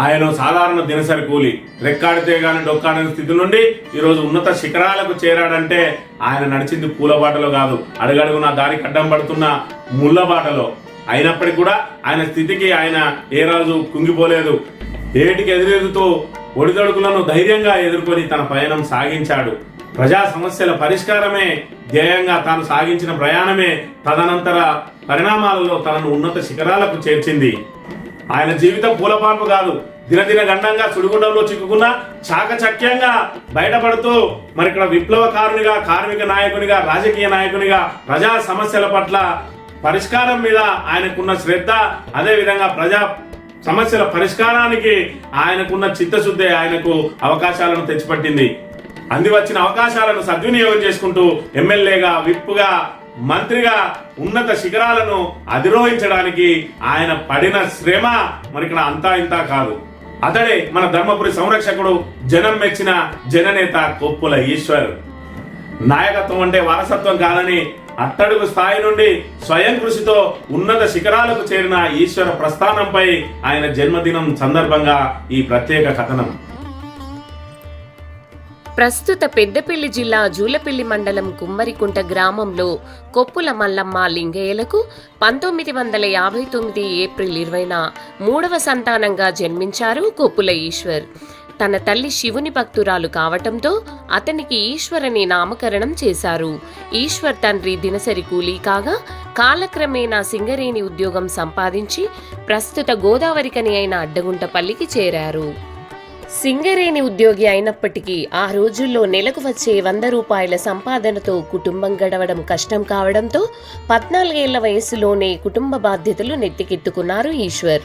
ఆయన సాధారణ దినసరి కూలి, రెక్కాడితే గాని డొక్కాడని స్థితి నుండి ఈరోజు ఉన్నత శిఖరాలకు చేరాడంటే ఆయన నడిచింది పూలబాటలో కాదు, అడుగడుగున దారికి అడ్డం పడుతున్న ముళ్ళబాటలో. అయినప్పటికీ కూడా ఆయన స్థితికి ఆయన ఏ రోజు కుంగిపోలేదు. ఏటికి ఎదురెదుతూ ఒడిదొడుకులను ధైర్యంగా ఎదుర్కొని తన పయనం సాగించాడు. ప్రజా సమస్యల పరిష్కారమే ధ్యేయంగా తాను సాగించిన ప్రయాణమే తదనంతర పరిణామాలలో తనను ఉన్నత శిఖరాలకు చేర్చింది. ఆయన జీవితం పూలపాన్పు కాదు, దినదిన గండంగా సుడిగుండంలో చిక్కుకున్న చాకచక్యంగా బయటపడుతూ మరి ఇక్కడ విప్లవకారునిగా, కార్మిక నాయకునిగా, రాజకీయ నాయకునిగా ప్రజా సమస్యల పట్ల పరిష్కారం మీద ఆయనకున్న శ్రద్ధ, అదేవిధంగా ప్రజా సమస్యల పరిష్కారానికి ఆయనకున్న చిత్తశుద్ధి ఆయనకు అవకాశాలను తెచ్చిపట్టింది. అంది వచ్చిన అవకాశాలను సద్వినియోగం చేసుకుంటూ ఎమ్మెల్యేగా, విప్పుగా, మంత్రిగా ఉన్నత శిఖరాలను అధిరోహించడానికి ఆయన పడిన శ్రమ మరి ఇక్కడ అంతా ఇంతా కాదు. అతడే మన ధర్మపురి సంరక్షకుడు, జనం మెచ్చిన జననేత కొప్పుల ఈశ్వర్. నాయకత్వం అంటే వారసత్వం కాదని అట్టడుగు స్థాయి నుండి స్వయం కృషితో ఉన్నత శిఖరాలకు చేరిన ఈశ్వర ప్రస్థానంపై ఆయన జన్మదినం సందర్భంగా ఈ ప్రత్యేక కథనం. ప్రస్తుత పెద్దపల్లి జిల్లా జూలపల్లి మండలం కుమ్మరికుంట గ్రామంలో కొప్పుల మల్లమ్మ లింగయ్యలకు 1959 ఏప్రిల్ 20న 3వ సంతానంగా జన్మించారు కొప్పుల ఈశ్వర్. తన తల్లి శివుని భక్తురాలు కావటంతో అతనికి ఈశ్వరని నామకరణం చేశారు. ఈశ్వర్ తండ్రి దినసరి కూలీ కాగా కాలక్రమేణా సింగరేణి ఉద్యోగం సంపాదించి ప్రస్తుత గోదావరికని అయిన అడ్డగుంటపల్లికి చేరారు. సింగరేణి ఉద్యోగి అయినప్పటికీ ఆ రోజుల్లో నెలకు వచ్చే 100 రూపాయల సంపాదనతో కుటుంబం గడవడం కష్టం కావడంతో 14 ఏళ్ల వయసులోనే కుటుంబ బాధ్యతలు నెత్తికెత్తుకున్నారు ఈశ్వర్.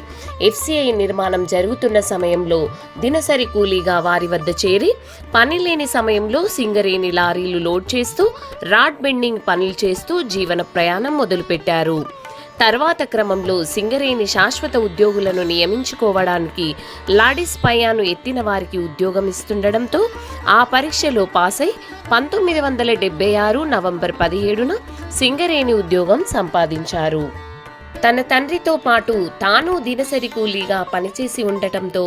FCI నిర్మాణం జరుగుతున్న సమయంలో దినసరి కూలీగా వారి వద్ద చేరి పని లేని సమయంలో సింగరేణి లారీలు లోడ్ చేస్తూ రాడ్ బెండింగ్ పనులు చేస్తూ జీవన ప్రయాణం మొదలుపెట్టారు. తర్వాత క్రమంలో సింగరేణి శాశ్వత ఉద్యోగులను నియమించుకోవడానికి లాడిస్ పయాను ఎత్తిన వారికి ఉద్యోగం ఇస్తుండడంతో ఆ పరీక్షలో పాస్ అయి 1976 నవంబర్ 17న సింగరేణి ఉద్యోగం సంపాదించారు. తన తండ్రితో పాటు తాను దినసరి కూలీగా పనిచేసి ఉండటంతో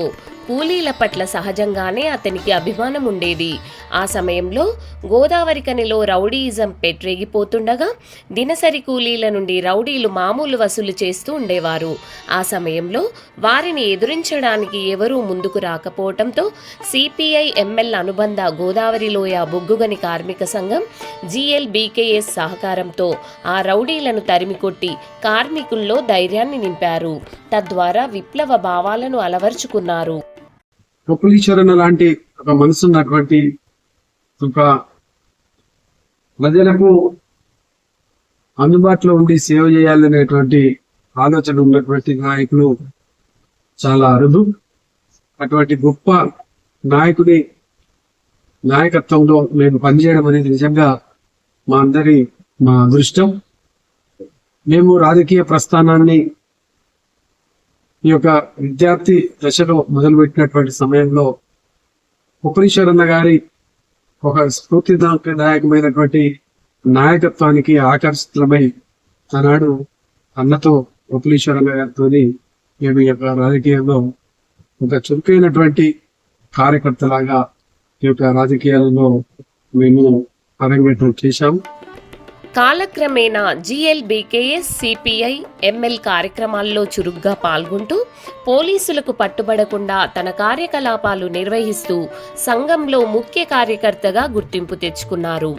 కూలీల పట్ల సహజంగానే అతనికి అభిమానం ఉండేది. ఆ సమయంలో గోదావరికనిలో రౌడీయిజం పెట్రేగిపోతుండగా దినసరి కూలీల నుండి రౌడీలు మామూలు వసూలు చేస్తూ ఉండేవారు. ఆ సమయంలో వారిని ఎదురించడానికి ఎవరూ ముందుకు రాకపోవటంతో CPI ML అనుబంధ గోదావరిలోయ బొగ్గుగని కార్మిక సంఘం GLBKS సహకారంతో ఆ రౌడీలను తరిమికొట్టి కార్మికుల్లో ధైర్యాన్ని నింపారు. తద్వారా విప్లవ భావాలను అలవర్చుకున్నారు. కొప్పులీశ్వరన్న లాంటి ఒక మనసున్నటువంటి ఒక ప్రజలకు అందుబాటులో ఉండి సేవ చేయాలనేటువంటి ఆలోచన ఉన్నటువంటి నాయకులు చాలా అరుదు. అటువంటి గొప్ప నాయకుడి నాయకత్వంలో మేము పనిచేయడం అనేది నిజంగా మా అదృష్టం. మేము రాజకీయ ప్రస్థానాన్ని ఈ యొక్క విద్యార్థి దశలో మొదలుపెట్టినటువంటి సమయంలో కొప్పులీశ్వరన్న గారి ఒక స్ఫూర్తిదాయకమైనటువంటి నాయకత్వానికి ఆకర్షితులమై ఆనాడు అన్నతో కొప్పులీశ్వరన్న గారితో మేము ఈ యొక్క రాజకీయంలో ఒక చురుకైనటువంటి కార్యకర్తలాగా ఈ యొక్క రాజకీయాలలో మేము అరంగేట్రం చేశాము. కాలక్రమేణా GLBKS CPI ML కార్యక్రమాల్లో చురుగ్గా పాల్గొంటూ పోలీసులకు పట్టుబడకుండా తన కార్యకలాపాలు నిర్వహిస్తూ సంఘంలో ముఖ్య కార్యకర్తగా గుర్తింపు తెచ్చుకున్నారు.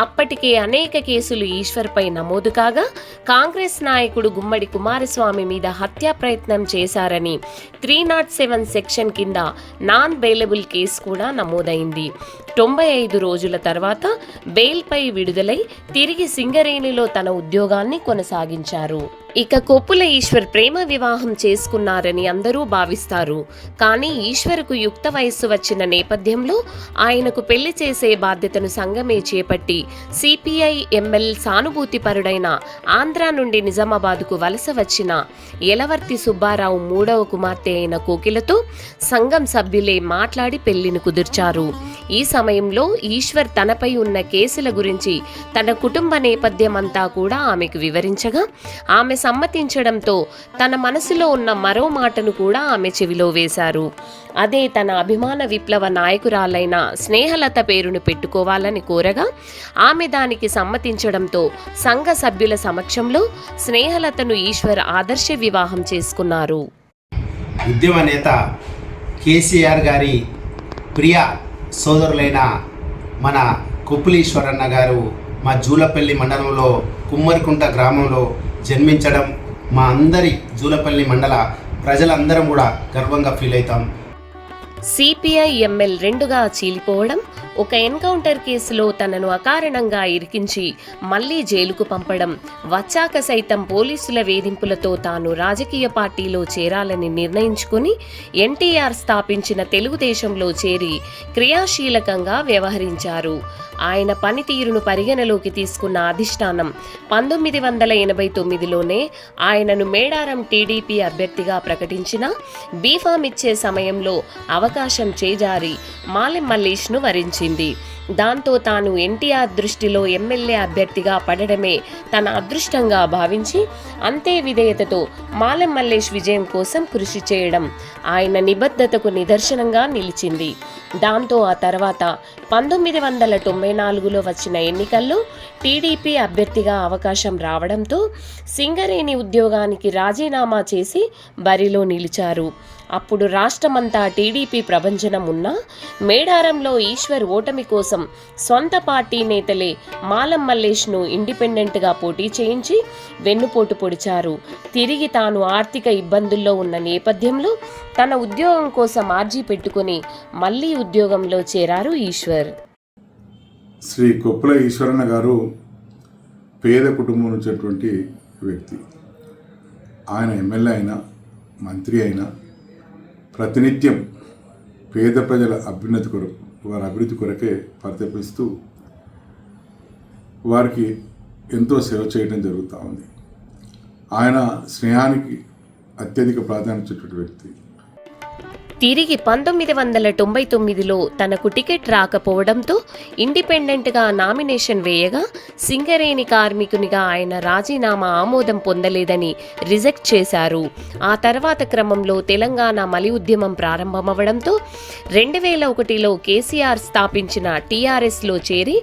అప్పటికే అనేక కేసులు ఈశ్వర్పై నమోదు కాగా కాంగ్రెస్ నాయకుడు గుమ్మడి కుమారస్వామి మీద హత్యా ప్రయత్నం చేశారని 307 సెక్షన్ కింద నాన్ బెయిలబుల్ కేసు కూడా నమోదైంది. 95 రోజుల తర్వాత బెయిల్పై విడుదలై తిరిగి సింగరేణిలో తన ఉద్యోగాన్ని కొనసాగించారు. ఇక కొప్పుల ఈశ్వర్ ప్రేమ వివాహం చేసుకున్నారని అందరూ భావిస్తారు. కానీ ఈశ్వర్కు యుక్త వయస్సు వచ్చిన నేపథ్యంలో ఆయనకు పెళ్లి చేసే బాధ్యతను సంఘమే చేపట్టి CPI ML సానుభూతిపరుడైన ఆంధ్రా నుండి నిజామాబాద్కు వలస వచ్చిన యలవర్తి సుబ్బారావు 3వ కుమార్తె అయిన కోకిలతో సంఘం సభ్యులే మాట్లాడి పెళ్లిని కుదిర్చారు. ఈ సమయంలో ఈశ్వర్ తనపై ఉన్న కేసుల గురించి తన కుటుంబ నేపథ్యం అంతా కూడా ఆమెకు వివరించగా ఆమె సమ్మతించడంతో తన మనసులో ఉన్న మరో మాటను కూడా ఆమె చెవిలో వేశారు. అదే తన అభిమాన విప్లవ నాయకురాలైన స్నేహలత పేరును పెట్టుకోవాలని కోరగా ఆమె దానికి సమ్మతించడంతో సంఘ సభ్యుల సమక్షంలో స్నేహలతను ఈశ్వర్ ఆదర్శ వివాహం చేసుకున్నారు. ఉద్యమ నేత కేసీఆర్ గారి ప్రియ సోదరులైన మన కొప్పులీశ్వరన్న గారు మా జూలపల్లి మండలంలో కుమ్మరికుంట గ్రామంలో జన్మించడం మా అందరి జూలపల్లి మండల ప్రజలందరం కూడా గర్వంగా ఫీల్ అవుతాం. సిపిఐ ఎంఎల్ రెండుగా చీలిపోవడం, ఒక ఎన్కౌంటర్ కేసులో తనను అకారణంగా ఇరికించి మళ్లీ జైలుకు పంపడం, వచ్చాక సైతం పోలీసుల వేధింపులతో తాను రాజకీయ పార్టీలో చేరాలని నిర్ణయించుకుని ఎన్టీఆర్ స్థాపించిన తెలుగుదేశంలో చేరి క్రియాశీలకంగా వ్యవహరించారు. ఆయన పనితీరును పరిగణలోకి తీసుకున్న అధిష్టానం 1989లోనే ఆయనను మేడారం టీడీపీ అభ్యర్థిగా ప్రకటించిన బీఫామ్ ఇచ్చే సమయంలో అవకాశం చేజారి మాలెం మల్లేష్ను వరించింది. దాంతో తాను ఎన్టీఆర్ దృష్టిలో ఎమ్మెల్యే అభ్యర్థిగా పడడమే తన అదృష్టంగా భావించి అంతే విధేయతతో మాలెం మల్లేష్ విజయం కోసం కృషి చేయడం ఆయన నిబద్ధతకు నిదర్శనంగా నిలిచింది. దాంతో ఆ తర్వాత 1994లో వచ్చిన ఎన్నికల్లో టీడీపీ అభ్యర్థిగా అవకాశం రావడంతో సింగరేణి ఉద్యోగానికి రాజీనామా చేసి బరిలో నిలిచారు. అప్పుడు రాష్ట్రమంతా టీడీపీ ప్రభంజనం ఉన్నా మేడారంలో ఈశ్వర్ ఓటమి కోసం సొంత పార్టీ నేతలే మాలెం మల్లేష్ను ఇండిపెండెంట్గా పోటీ చేయించి వెన్నుపోటు పొడిచారు. తిరిగి తాను ఆర్థిక ఇబ్బందుల్లో ఉన్న నేపథ్యంలో తన ఉద్యోగం కోసం ఆర్జీ పెట్టుకుని మళ్లీ ఉద్యోగంలో చేరారు ఈశ్వర్. శ్రీ కొప్పుల ఈశ్వరన్న గారు పేద కుటుంబం నుంచినటువంటి వ్యక్తి. ఆయన ఎమ్మెల్యే అయినా మంత్రి అయినా ప్రతినిత్యం పేద ప్రజల అభ్యున్నతి కొరకు, వారి అభివృద్ధి కొరకే పరితపిస్తూ వారికి ఎంతో సేవ చేయడం జరుగుతూ ఉంది. ఆయన స్నేహానికి అత్యధిక ప్రాధాన్యత ఇచ్చేటువంటి వ్యక్తి. తిరిగి 1999లో తనకు టికెట్ రాకపోవడంతో ఇండిపెండెంట్గా నామినేషన్ వేయగా సింగరేణి కార్మికునిగా ఆయన రాజీనామా ఆమోదం పొందలేదని రిజెక్ట్ చేశారు. ఆ తర్వాత క్రమంలో తెలంగాణ మలి ఉద్యమం ప్రారంభమవడంతో 2001లో కేసీఆర్ స్థాపించిన టీఆర్ఎస్లో చేరి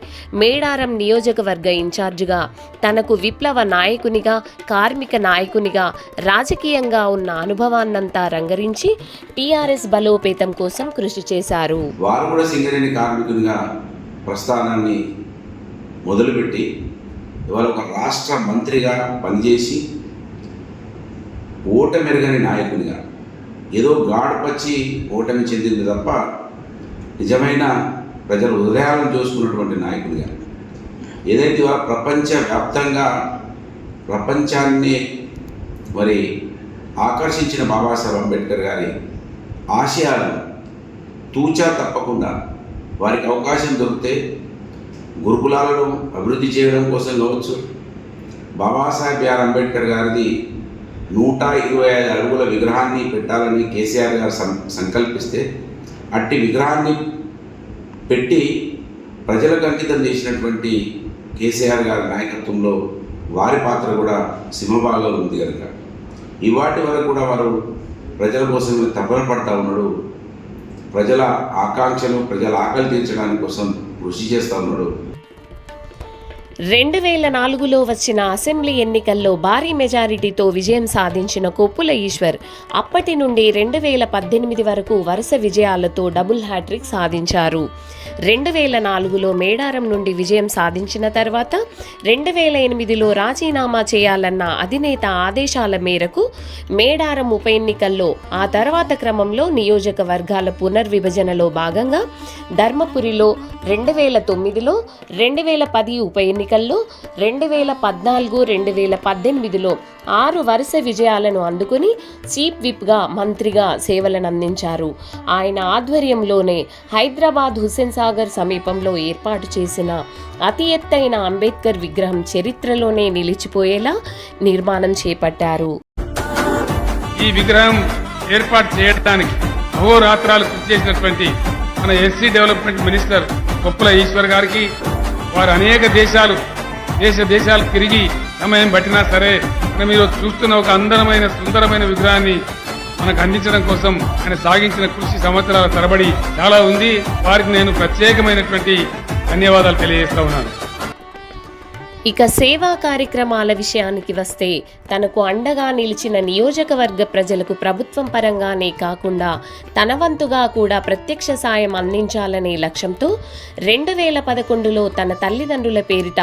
మేడారం నియోజకవర్గ ఇన్ఛార్జిగా తనకు విప్లవ నాయకునిగా, కార్మిక నాయకునిగా, రాజకీయంగా ఉన్న అనుభవాన్నంతా రంగరించి టీఆర్ఎస్ బలోపేతం కోసం కృషి చేశారు. వారు కూడా సింగరేణి కార్మికునిగా ప్రస్థానాన్ని మొదలుపెట్టి ఇవాళ ఒక రాష్ట్ర మంత్రిగా పనిచేసి ఓటమెరగని నాయకునిగా, ఏదో గాడుపచ్చి ఓటమి చెందింది తప్ప నిజమైన ప్రజల హృదయాలను చూసుకున్నటువంటి నాయకునిగా, ఏదైతే ఇవాళ ప్రపంచవ్యాప్తంగా ప్రపంచాన్ని మరి ఆకర్షించిన బాబాసాహెబ్ అంబేద్కర్ గారి ఆశయాలను తూచా తప్పకుండా వారికి అవకాశం దొరికితే గురుకులాలను అభివృద్ధి చేయడం కోసం కావచ్చు, బాబాసాహెబ్ బిఆర్ అంబేద్కర్ గారిది 125 అడుగుల విగ్రహాన్ని పెట్టాలని కేసీఆర్ గారు సంకల్పిస్తే అట్టి విగ్రహాన్ని పెట్టి ప్రజలకు అంకితం చేసినటువంటి కేసీఆర్ గారి నాయకత్వంలో వారి పాత్ర కూడా సింహభాగంలో ఉంది కనుక ఇవాటి వరకు కూడా వారు ప్రజల కోసం తపన పడతా ఉన్నాడు. ప్రజల ఆకాంక్షలు, ప్రజల ఆకలి తీర్చడానికి కోసం కృషి చేస్తూ ఉన్నాడు. 2004లో వచ్చిన అసెంబ్లీ ఎన్నికల్లో భారీ మెజారిటీతో విజయం సాధించిన కొప్పుల ఈశ్వర్ అప్పటి నుండి 2018 వరకు వరుస విజయాలతో డబుల్ హ్యాట్రిక్ సాధించారు. 2004లో మేడారం నుండి విజయం సాధించిన తర్వాత 2008లో రాజీనామా చేయాలన్న అధినేత ఆదేశాల మేరకు మేడారం ఉప ఎన్నికల్లో, ఆ తర్వాత క్రమంలో నియోజకవర్గాల పునర్విభజనలో భాగంగా ధర్మపురిలో 2009లో, 2010 ఉప ఎన్నికల్లో, 2014, 2018లో 6 వరుస విజయాలను అందుకుని చీఫ్ విప్గా, మంత్రిగా సేవలను అందించారు. ఆయన ఆధ్వర్యంలోనే హైదరాబాద్ హుస్సేన్ సాగర్ సమీపంలో ఏర్పాటు చేసిన అతి ఎత్తైన అంబేద్కర్ విగ్రహం చరిత్రలోనే నిలిచిపోయేలా నిర్మాణం చేపట్టారు. ఈ విగ్రహం ఏర్పాటు చేయడానికి అహోరాత్రాలు కృషి చేసినటువంటి మన SC development minister Koppula Eshwar గారికి, వారు అనేక దేశాలు తిరిగి సమయం పట్టినా సరే మనం ఈరోజు చూస్తున్న ఒక అందరమైన సుందరమైన విగ్రహాన్ని మనకు అందించడం కోసం ఆయన సాగించిన కృషి సంవత్సరాల తరబడి చాలా ఉంది. వారికి నేను ప్రత్యేకమైనటువంటి ధన్యవాదాలు తెలియజేస్తా ఉన్నాను. ఇక సేవా కార్యక్రమాల విషయానికి వస్తే తనకు అండగా నిలిచిన నియోజకవర్గ ప్రజలకు ప్రభుత్వం పరంగానే కాకుండా తన వంతుగా కూడా ప్రత్యక్ష సాయం అందించాలనే లక్ష్యంతో 2011లో తన తల్లిదండ్రుల పేరిట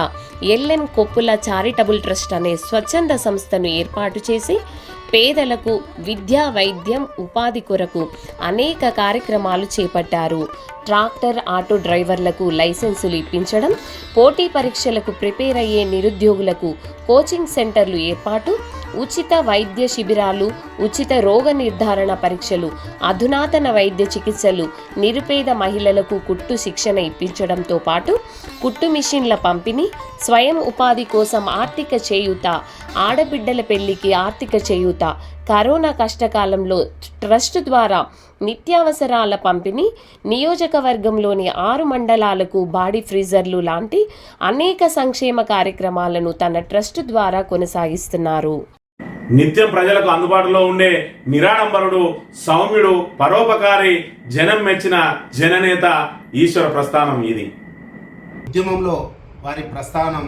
ఎల్ఎన్ కొప్పుల చారిటబుల్ ట్రస్ట్ అనే స్వచ్ఛంద సంస్థను ఏర్పాటు చేసి పేదలకు విద్యా, వైద్యం, ఉపాధి కొరకు అనేక కార్యక్రమాలు చేపట్టారు. ట్రాక్టర్, ఆటో డ్రైవర్లకు లైసెన్సులు ఇప్పించడం, పోటీ పరీక్షలకు ప్రిపేర్ అయ్యే నిరుద్యోగులకు కోచింగ్ సెంటర్లు ఏర్పాటు, ఉచిత వైద్య శిబిరాలు, ఉచిత రోగ నిర్ధారణ పరీక్షలు, అధునాతన వైద్య చికిత్సలు, నిరుపేద మహిళలకు కుట్టు శిక్షణ ఇప్పించడంతో పాటు కుట్టు మిషన్ల పంపిణీ, స్వయం ఉపాధి కోసం ఆర్థిక చేయూత, ఆడబిడ్డల పెళ్లికి ఆర్థిక చేయూత, కరోనా కష్టకాలంలో ట్రస్ట్ ద్వారా నిత్యావసరాల పంపిణీ, నియోజకవర్గంలోని 6 మండలాలకు బాడీ ఫ్రీజర్లు లాంటి అనేక సంక్షేమ కార్యక్రమాలను తన ట్రస్ట్ ద్వారా కొనసాగిస్తున్నారు. నిత్యం ప్రజలకు అందుబాటులో ఉండే నిరాడంబరుడు, సౌమ్యుడు, పరోపకారి, జనం మెచ్చిన జననేత ఈశ్వర ప్రస్థానం ఇది. ఉద్యమంలో వారి ప్రస్థానం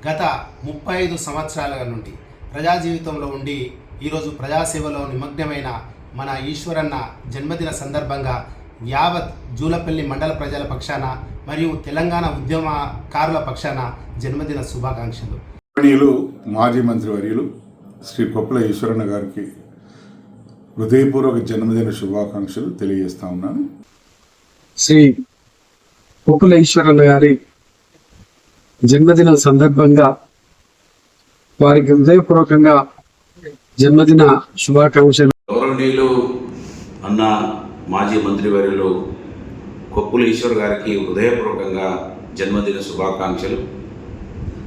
గత 35 సంవత్సరాల నుండి ప్రజా జీవితంలో ఉండి ఈరోజు ప్రజాసేవలో నిమగ్నమైన మన ఈశ్వరన్న జన్మదిన సందర్భంగా యావత్ జూలపల్లి మండల ప్రజల పక్షాన మరియు తెలంగాణ ఉద్యమకారుల పక్షాన జన్మదిన శుభాకాంక్షలు. మాజీ మంత్రివర్యులు శ్రీ కొప్పుల ఈశ్వరన్న గారికి హృదయపూర్వక జన్మదిన శుభాకాంక్షలు తెలియజేస్తా ఉన్నాను. శ్రీ కొప్పుల ఈశ్వరన్న గారి జన్మదిన సందర్భంగా వారికి హృదయపూర్వకంగా జన్మదిన శుభాకాంక్షలు. గౌరవనీయులు అన్న మాజీ మంత్రివర్యులు కొప్పుల ఈశ్వర్ గారికి హృదయపూర్వకంగా జన్మదిన శుభాకాంక్షలు.